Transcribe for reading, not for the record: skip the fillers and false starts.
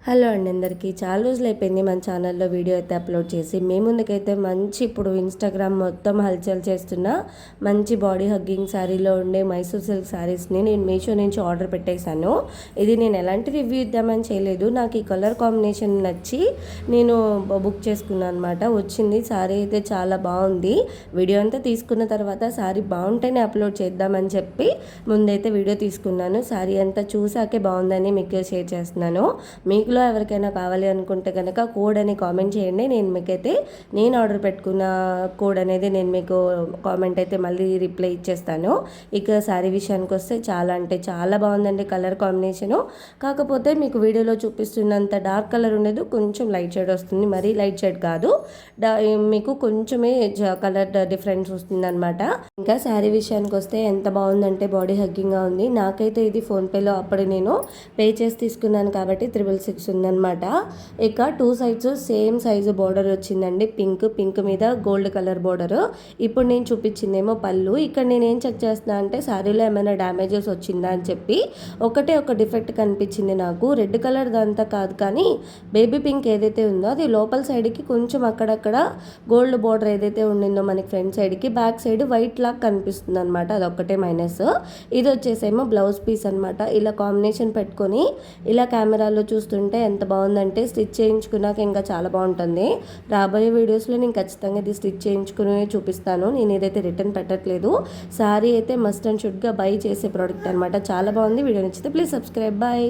Hello అండి, అందరికీ చాలా రోజులు అయిపోయింది మన ఛానల్లో వీడియో అయితే అప్లోడ్ చేసి. మీ ముందుకైతే మంచి ఇప్పుడు ఇన్స్టాగ్రామ్ మొత్తం హల్చల్ చేస్తున్న మంచి బాడీ హగ్గింగ్ శారీలో ఉండే మైసూర్ సిల్క్ శారీస్ని నేను మీషో నుంచి ఆర్డర్ పెట్టేశాను. ఇది నేను ఎలాంటి రివ్యూ ఇద్దామని చేయలేదు, నాకు ఈ కలర్ కాంబినేషన్ నచ్చి నేను బుక్ చేసుకున్నాను అనమాట. వచ్చింది శారీ అయితే చాలా బాగుంది. వీడియో అంతా తీసుకున్న తర్వాత శారీ బాగుంటేనే అప్లోడ్ చేద్దామని చెప్పి ముందైతే వీడియో తీసుకున్నాను. శారీ అంతా చూసాకే బాగుందని మీకు షేర్ చేస్తున్నాను. మీకు ఎవరికైనా కావాలి అనుకుంటే కనుక కోడ్ అని కామెంట్ చేయండి. నేను మీకైతే నేను ఆర్డర్ పెట్టుకున్న కోడ్ అనేది నేను మీకు కామెంట్ అయితే మళ్ళీ రిప్లై ఇచ్చేస్తాను. ఇక శారీ విషయానికి వస్తే చాలా అంటే చాలా బాగుందండి కలర్ కాంబినేషను. కాకపోతే మీకు వీడియోలో చూపిస్తున్నంత డార్క్ కలర్ ఉండదు, కొంచెం లైట్ షేడ్ వస్తుంది. మరీ లైట్ షేడ్ కాదు, మీకు కొంచెమే కలర్ డిఫరెన్స్ వస్తుంది అనమాట. ఇంకా శారీ విషయానికి వస్తే ఎంత బాగుందంటే బాడీ హగ్గింగ్గా ఉంది. నాకైతే ఇది ఫోన్పేలో అప్పుడు నేను పే చేసి తీసుకున్నాను కాబట్టి 666 ఉందన్నమాట. ఇక 2 సైడ్స్ సేమ్ సైజు బోర్డర్ వచ్చిందండి. పింక్ మీద గోల్డ్ కలర్ బోర్డర్. ఇప్పుడు నేను చూపించిందేమో పళ్ళు. ఇక్కడ నేను ఏం చెక్ చేస్తున్నా అంటే శారీలో ఏమైనా డ్యామేజెస్ వచ్చిందా అని చెప్పి ఒక డిఫెక్ట్ కనిపించింది నాకు. రెడ్ కలర్ దంతా కాదు, కానీ బేబీ పింక్ ఏదైతే ఉందో అది లోపల సైడ్కి కొంచెం అక్కడక్కడ గోల్డ్ బోర్డర్ ఏదైతే ఉండిందో మనకి ఫ్రంట్ సైడ్కి, బ్యాక్ సైడ్ వైట్ లాగా కనిపిస్తుంది అనమాట. అదొక్కటే మైనస్. ఇది వచ్చేసేమో బ్లౌజ్ పీస్ అనమాట. ఇలా కాంబినేషన్ పెట్టుకొని ఇలా కెమెరాలో చూస్తుంటే ఎంత బాగుందంటే స్టిచ్ చేయించుకున్నాక ఇంకా చాలా బాగుంటుంది. రాబోయే వీడియోస్లో నేను ఖచ్చితంగా ఇది స్టిచ్ చేయించుకుని చూపిస్తాను. నేను ఏదైతే రిటర్న్ పెట్టట్లేదు. శారీ అయితే మస్ట్ అండ్ షుడ్గా బై చేసే ప్రోడక్ట్ అనమాట. చాలా బాగుంది. వీడియో నచ్చితే ప్లీజ్ సబ్స్క్రైబ్. బాయ్.